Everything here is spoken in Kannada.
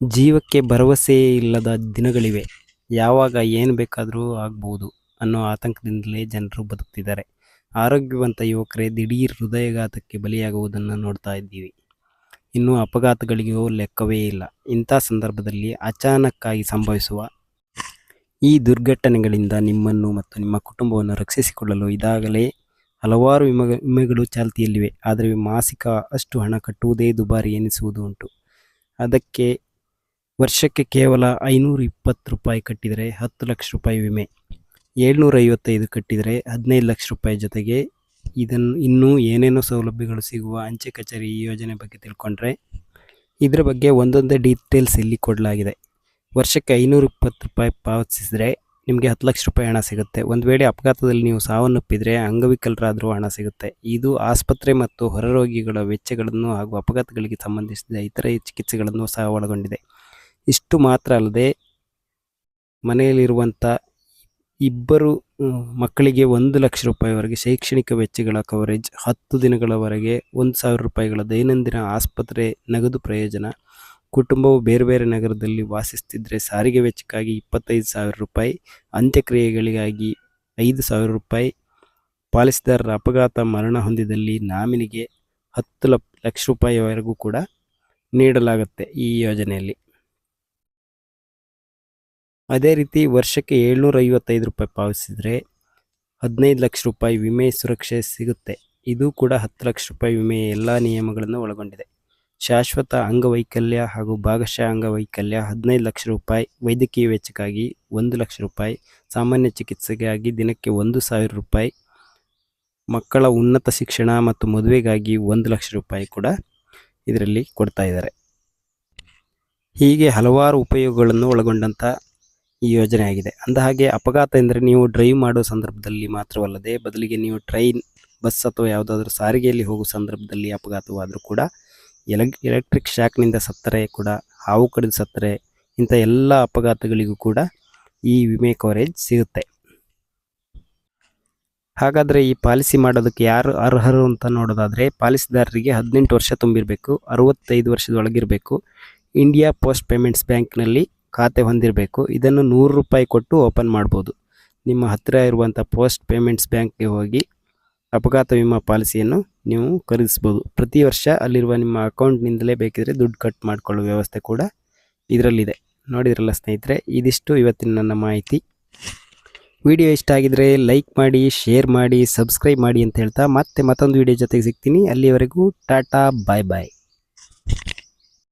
ಜೀವಕ್ಕೆ ಭರವಸೆ ಇಲ್ಲದ ದಿನಗಳಿವೆ. ಯಾವಾಗ ಏನು ಬೇಕಾದರೂ ಆಗ್ಬೋದು ಅನ್ನೋ ಆತಂಕದಿಂದಲೇ ಜನರು ಬದುಕ್ತಿದ್ದಾರೆ. ಆರೋಗ್ಯವಂತ ಯುವಕರೇ ದಿಢೀರ್ ಹೃದಯಾಘಾತಕ್ಕೆ ಬಲಿಯಾಗುವುದನ್ನು ನೋಡ್ತಾ ಇದ್ದೀವಿ. ಇನ್ನು ಅಪಘಾತಗಳಿಗೂ ಲೆಕ್ಕವೇ ಇಲ್ಲ. ಇಂಥ ಸಂದರ್ಭದಲ್ಲಿ ಅಚಾನಕ್ಕಾಗಿ ಸಂಭವಿಸುವ ಈ ದುರ್ಘಟನೆಗಳಿಂದ ನಿಮ್ಮನ್ನು ಮತ್ತು ನಿಮ್ಮ ಕುಟುಂಬವನ್ನು ರಕ್ಷಿಸಿಕೊಳ್ಳಲು ಇದಾಗಲೇ ಹಲವಾರು ವಿಮೆಗಳು ಚಾಲ್ತಿಯಲ್ಲಿವೆ. ಆದರೆ ಮಾಸಿಕ ಅಷ್ಟು ಹಣ ಕಟ್ಟುವುದೇ ದುಬಾರಿ ಎನಿಸುವುದು ಉಂಟು. ಅದಕ್ಕೆ ವರ್ಷಕ್ಕೆ ಕೇವಲ 520 ರೂಪಾಯಿ ಕಟ್ಟಿದರೆ 10 ಲಕ್ಷ ರೂಪಾಯಿ ವಿಮೆ, 755 ಕಟ್ಟಿದರೆ 15 ಲಕ್ಷ ರೂಪಾಯಿ. ಜೊತೆಗೆ ಇನ್ನೂ ಏನೇನೋ ಸೌಲಭ್ಯಗಳು ಸಿಗುವ ಅಂಚೆ ಕಚೇರಿ ಈ ಯೋಜನೆ ಬಗ್ಗೆ ತಿಳ್ಕೊಂಡ್ರೆ ಇದರ ಬಗ್ಗೆ ಒಂದೊಂದೇ ಡೀಟೇಲ್ಸ್ ಇಲ್ಲಿ ಕೊಡಲಾಗಿದೆ. ವರ್ಷಕ್ಕೆ 520 ರೂಪಾಯಿ ಪಾವತಿಸಿದರೆ ನಿಮಗೆ 10 ಲಕ್ಷ ರೂಪಾಯಿ ಹಣ ಸಿಗುತ್ತೆ. ಒಂದು ವೇಳೆ ಅಪಘಾತದಲ್ಲಿ ನೀವು ಸಾವನ್ನಪ್ಪಿದರೆ ಅಂಗವಿಕಲರಾದರೂ ಹಣ ಸಿಗುತ್ತೆ. ಇದು ಆಸ್ಪತ್ರೆ ಮತ್ತು ಹೊರರೋಗಿಗಳ ವೆಚ್ಚಗಳನ್ನು ಹಾಗೂ ಅಪಘಾತಗಳಿಗೆ ಸಂಬಂಧಿಸಿದ ಇತರೆ ಚಿಕಿತ್ಸೆಗಳನ್ನು ಸಹ ಒಳಗೊಂಡಿದೆ. ಇಷ್ಟು ಮಾತ್ರ ಅಲ್ಲದೆ ಮನೆಯಲ್ಲಿರುವಂಥ ಇಬ್ಬರು ಮಕ್ಕಳಿಗೆ 1 ಲಕ್ಷ ರೂಪಾಯಿವರೆಗೆ ಶೈಕ್ಷಣಿಕ ವೆಚ್ಚಗಳ ಕವರೇಜ್, 10 ದಿನಗಳವರೆಗೆ 1,000 ರೂಪಾಯಿಗಳ ದೈನಂದಿನ ಆಸ್ಪತ್ರೆ ನಗದು ಪ್ರಯೋಜನ, ಕುಟುಂಬವು ಬೇರೆ ಬೇರೆ ನಗರದಲ್ಲಿ ವಾಸಿಸುತ್ತಿದ್ದರೆ ಸಾರಿಗೆ ವೆಚ್ಚಕ್ಕಾಗಿ 25,000 ರೂಪಾಯಿ, ಅಂತ್ಯಕ್ರಿಯೆಗಳಿಗಾಗಿ 5,000 ರೂಪಾಯಿ, ಪಾಲಿಸಿದಾರರ ಅಪಘಾತ ಮರಣ ಹೊಂದಿದಲ್ಲಿ ನಾಮಿನಿಗೆ 10 ಲಕ್ಷ ರೂಪಾಯಿವರೆಗೂ ಕೂಡ ನೀಡಲಾಗುತ್ತೆ ಈ ಯೋಜನೆಯಲ್ಲಿ. ಅದೇ ರೀತಿ ವರ್ಷಕ್ಕೆ 755 ರೂಪಾಯಿ ಪಾವತಿಸಿದರೆ 15 ಲಕ್ಷ ರೂಪಾಯಿ ವಿಮೆ ಸುರಕ್ಷೆ ಸಿಗುತ್ತೆ. ಇದು ಕೂಡ 10 ಲಕ್ಷ ರೂಪಾಯಿ ವಿಮೆಯ ಎಲ್ಲ ನಿಯಮಗಳನ್ನು ಒಳಗೊಂಡಿದೆ. ಶಾಶ್ವತ ಅಂಗವೈಕಲ್ಯ ಹಾಗೂ ಭಾಗಶಃ ಅಂಗವೈಕಲ್ಯ 15 ಲಕ್ಷ ರೂಪಾಯಿ, ವೈದ್ಯಕೀಯ ವೆಚ್ಚಕ್ಕಾಗಿ 1 ಲಕ್ಷ ರೂಪಾಯಿ, ಸಾಮಾನ್ಯ ಚಿಕಿತ್ಸೆಗಾಗಿ ದಿನಕ್ಕೆ 1,000 ರೂಪಾಯಿ, ಮಕ್ಕಳ ಉನ್ನತ ಶಿಕ್ಷಣ ಮತ್ತು ಮದುವೆಗಾಗಿ 1 ಲಕ್ಷ ರೂಪಾಯಿ ಕೂಡ ಇದರಲ್ಲಿ ಕೊಡ್ತಾ ಇದ್ದಾರೆ. ಹೀಗೆ ಹಲವಾರು ಉಪಯೋಗಗಳನ್ನು ಒಳಗೊಂಡಂಥ ಈ ಯೋಜನೆ ಆಗಿದೆ. ಅಂದಹಾಗೆ ಅಪಘಾತ ಎಂದರೆ ನೀವು ಡ್ರೈವ್ ಮಾಡುವ ಸಂದರ್ಭದಲ್ಲಿ ಮಾತ್ರವಲ್ಲದೆ ಬದಲಿಗೆ ನೀವು ಟ್ರೈನ್, ಬಸ್ ಅಥವಾ ಯಾವುದಾದ್ರೂ ಸಾರಿಗೆಯಲ್ಲಿ ಹೋಗುವ ಸಂದರ್ಭದಲ್ಲಿ ಅಪಘಾತವಾದರೂ ಕೂಡ, ಎಲೆಕ್ಟ್ರಿಕ್ ಶಾಕ್ನಿಂದ ಸತ್ತರೆ ಕೂಡ, ಹಾವು ಕಡಿದು ಸತ್ತರೆ, ಇಂಥ ಎಲ್ಲ ಅಪಘಾತಗಳಿಗೂ ಕೂಡ ಈ ವಿಮೆ ಕವರೇಜ್ ಸಿಗುತ್ತೆ. ಹಾಗಾದರೆ ಈ ಪಾಲಿಸಿ ಮಾಡೋದಕ್ಕೆ ಯಾರು ಅರ್ಹರು ಅಂತ ನೋಡೋದಾದರೆ, ಪಾಲಿಸಿದಾರರಿಗೆ 18 ವರ್ಷ ತುಂಬಿರಬೇಕು, 65 ವರ್ಷದೊಳಗಿರಬೇಕು, ಇಂಡಿಯಾ ಪೋಸ್ಟ್ ಪೇಮೆಂಟ್ಸ್ ಬ್ಯಾಂಕ್ನಲ್ಲಿ ಖಾತೆ ಹೊಂದಿರಬೇಕು. ಇದನ್ನು 100 ರೂಪಾಯಿ ಕೊಟ್ಟು ಓಪನ್ ಮಾಡ್ಬೋದು. ನಿಮ್ಮ ಹತ್ತಿರ ಇರುವಂಥ ಪೋಸ್ಟ್ ಪೇಮೆಂಟ್ಸ್ ಬ್ಯಾಂಕ್ಗೆ ಹೋಗಿ ಅಪಘಾತ ವಿಮಾ ಪಾಲಿಸಿಯನ್ನು ನೀವು ಖರೀದಿಸ್ಬೋದು. ಪ್ರತಿ ವರ್ಷ ಅಲ್ಲಿರುವ ನಿಮ್ಮ ಅಕೌಂಟ್ನಿಂದಲೇ ಬೇಕಿದ್ರೆ ದುಡ್ಡು ಕಟ್ ಮಾಡಿಕೊಳ್ಳೋ ವ್ಯವಸ್ಥೆ ಕೂಡ ಇದರಲ್ಲಿದೆ. ನೋಡಿದ್ರಲ್ಲ ಸ್ನೇಹಿತರೆ, ಇದಿಷ್ಟು ಇವತ್ತಿನ ನನ್ನ ಮಾಹಿತಿ. ವಿಡಿಯೋ ಇಷ್ಟ ಆಗಿದರೆ ಲೈಕ್ ಮಾಡಿ, ಶೇರ್ ಮಾಡಿ, ಸಬ್ಸ್ಕ್ರೈಬ್ ಮಾಡಿ ಅಂತ ಹೇಳ್ತಾ ಮತ್ತೆ ಮತ್ತೊಂದು ವಿಡಿಯೋ ಜೊತೆಗೆ ಸಿಗ್ತೀನಿ. ಅಲ್ಲಿವರೆಗೂ ಟಾಟಾ, ಬಾಯ್ ಬಾಯ್.